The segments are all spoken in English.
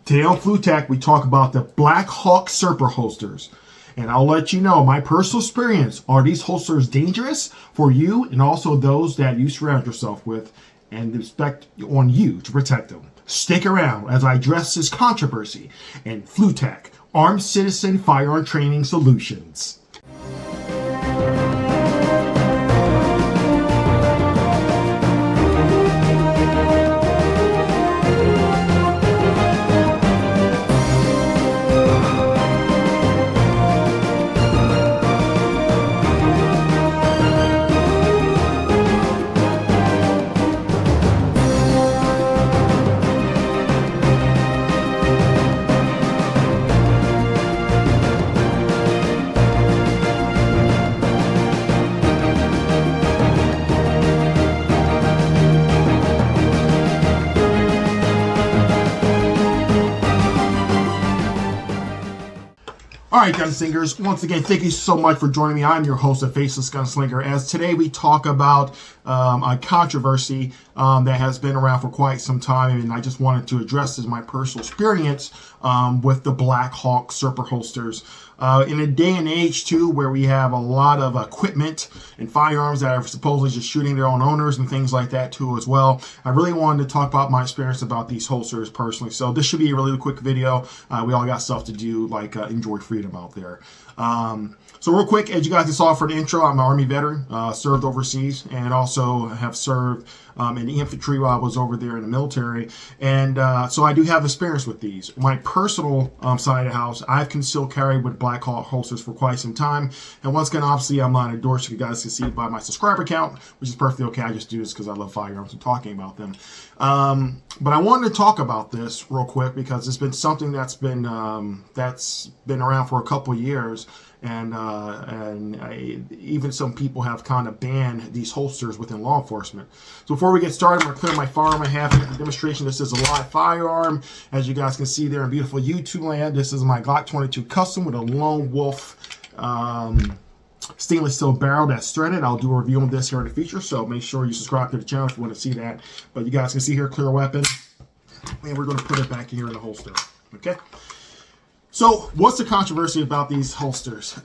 Today on FluTac, we talk about the Blackhawk SERPA holsters. And I'll let you know my personal experience. Are these holsters dangerous for you and also those that you surround yourself with, and expect on you to protect them? Stick around as I address this controversy in FluTac, Armed Citizen Firearm Training Solutions. Alright, gunslingers, once again, thank you so much for joining me. I'm your host of Faceless Gunslinger, as today we talk about a controversy that has been around for quite some time, and I just wanted to address this, my personal experience with the Blackhawk SERPA holsters. In a day and age, too, where we have a lot of equipment and firearms that are supposedly just shooting their own owners and things like that, too, as well, I really wanted to talk about my experience about these holsters personally. So this should be a really quick video. We all got stuff to do, like enjoy freedom out there. So real quick, as you guys saw for the intro, I'm an Army veteran, served overseas, and also have served in the infantry while I was over there in the military. And so I do have experience with these. My personal side of the house, I've concealed carry with Blackhawk holsters for quite some time. And once again, obviously, I'm not endorsed. You guys can see by my subscriber count, which is perfectly okay. I just do this because I love firearms and talking about them. But I wanted to talk about this real quick because it's been something that's been around for a couple of years. Even some people have kind of banned these holsters within law enforcement. So before we get started, I'm going to clear my firearm I have here for demonstration. This is a live firearm. As you guys can see there in beautiful YouTube land, this is my Glock 22 Custom with a Lone Wolf stainless steel barrel that's threaded. I'll do a review on this here in the future, so make sure you subscribe to the channel if you want to see that. But you guys can see here, clear weapon. And we're going to put it back here in the holster. Okay? So, what's the controversy about these holsters?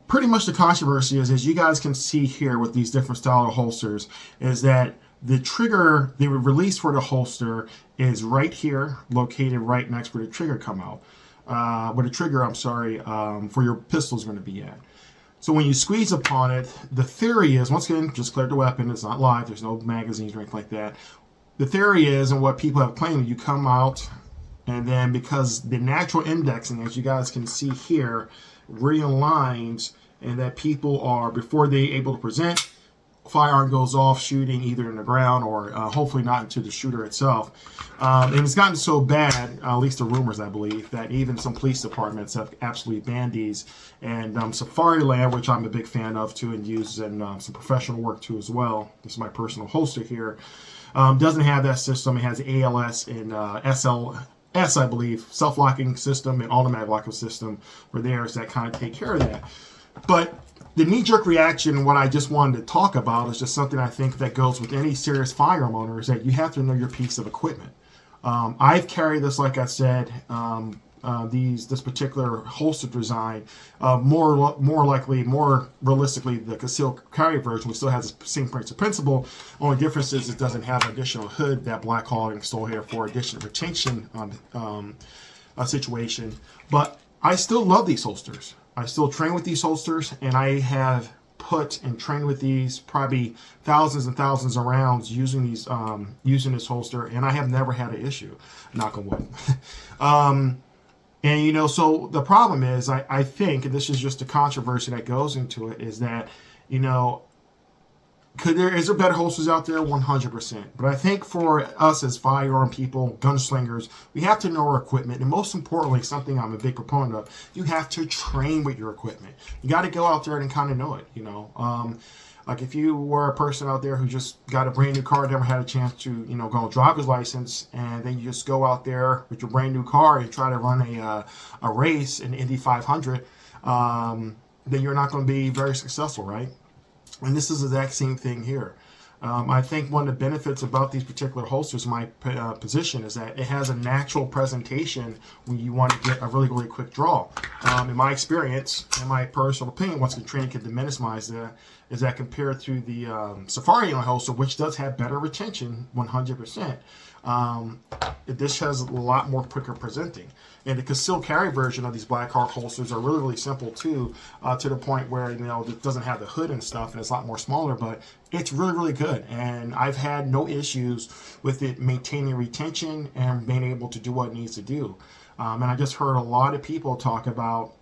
Pretty much the controversy is, as you guys can see here with these different style of holsters, is that the trigger, the release for the holster is right here, located right next where the trigger come out. Where the trigger, for your pistol is going to be at. So when you squeeze upon it, the theory is, once again, just cleared the weapon, it's not live, there's no magazines or anything like that. The theory is, and what people have claimed, you come out, and then because the natural indexing, as you guys can see here, realigns, and that people are, before they able to present, firearm goes off shooting either in the ground or hopefully not into the shooter itself. And it's gotten so bad, at least the rumors I believe, that even some police departments have absolutely banned these. And Safariland, which I'm a big fan of too and use in some professional work too as well. This is my personal holster here. Doesn't have that system. It has ALS and SLS, I believe, self-locking system and automatic locking system for theirs that kind of take care of that. But the knee-jerk reaction, what I just wanted to talk about, is just something I think that goes with any serious firearm owner, is that you have to know your piece of equipment. I've carried this, like I said, this particular holster design, more realistically, the concealed carry version, which still has the same principle. Only difference is it doesn't have an additional hood that Blackhawk installed here for additional retention situation. But I still love these holsters. I still train with these holsters, and I have put and trained with these probably thousands and thousands of rounds using these, using this holster, and I have never had an issue. Knock on wood. And, you know, so the problem is, I think, and this is just a controversy that goes into it, is that, you know, is there better holsters out there? 100%. But I think for us as firearm people, gunslingers, we have to know our equipment. And most importantly, something I'm a big proponent of, you have to train with your equipment. You got to go out there and kind of know it, you know. Like if you were a person out there who just got a brand new car, never had a chance to, you know, go on a driver's license, and then you just go out there with your brand new car and try to run a race in Indy 500, then you're not going to be very successful, right? And this is the exact same thing here. I think one of the benefits about these particular holsters, my position, is that it has a natural presentation when you want to get a really, really quick draw. In my experience, in my personal opinion, once the training can minimize that, is that compared to the Safari holster, which does have better retention, 100%. This has a lot more quicker presenting. And the concealed carry version of these Blackhawk holsters are really, really simple too, to the point where, you know, it doesn't have the hood and stuff, and it's a lot more smaller, but it's really, really good. And I've had no issues with it maintaining retention and being able to do what it needs to do. And I just heard a lot of people talk about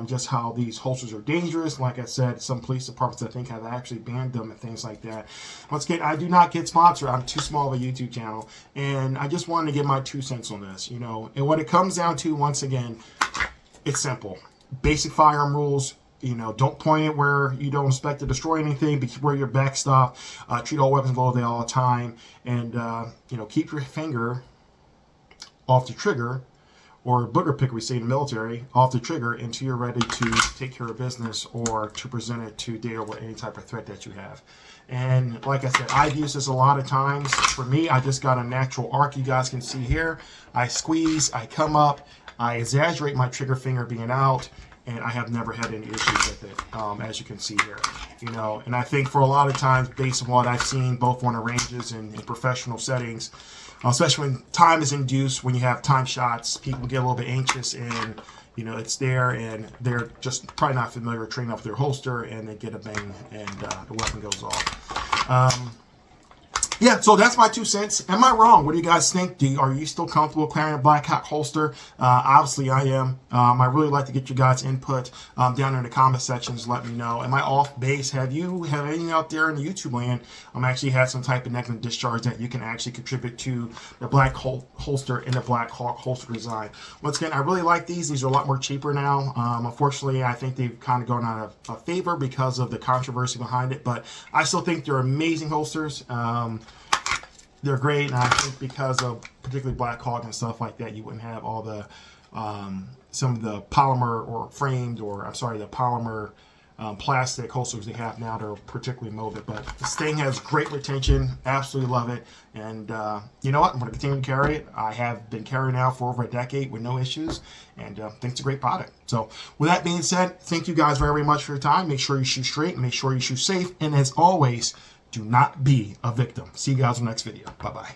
just how these holsters are dangerous. Like I said, some police departments, I think, have actually banned them and things like that. Once again, I do not get sponsored. I'm too small of a YouTube channel, and I just wanted to give my 2 cents on this, you know. And what it comes down to, once again, it's simple. Basic firearm rules. You know, don't point it where you don't expect to destroy anything. Be where your backstop. Treat all weapons loaded all the time, and you know, keep your finger off the trigger, or booger pick, we say in the military, off the trigger until you're ready to take care of business or to present it to deal with any type of threat that you have. And like I said, I've used this a lot of times. For me, I just got a natural arc. You guys can see here. I squeeze, I come up, I exaggerate my trigger finger being out, and I have never had any issues with it, as you can see here. You know, and I think for a lot of times, based on what I've seen, both on the ranges and in professional settings, especially when time is induced, when you have time shots, people get a little bit anxious, and you know, it's there, and they're just probably not familiar or trained up with their holster, and they get a bang, and the weapon goes off. Yeah, so that's my 2 cents. Am I wrong? What do you guys think? Are you still comfortable carrying a Blackhawk holster? Obviously, I am. I really like to get your guys' input down in the comment sections. Let me know. Am I off base? Have anything out there in the YouTube land? Actually had some type of necklace discharge that you can actually contribute to the Black holster and the Blackhawk holster design. Once again, I really like these. These are a lot more cheaper now. Unfortunately, I think they've kind of gone out of favor because of the controversy behind it, but I still think they're amazing holsters. They're great, and I think because of particularly Blackhawk and stuff like that, you wouldn't have all the some of the polymer or framed, or I'm sorry, the polymer plastic holsters they have now that are particularly molded. But this thing has great retention. Absolutely love it. And you know what? I'm going to continue to carry it. I have been carrying it now for over a decade with no issues, and think it's a great product. So with that being said, thank you guys very much for your time. Make sure you shoot straight. Make sure you shoot safe. And as always, do not be a victim. See you guys in the next video. Bye-bye.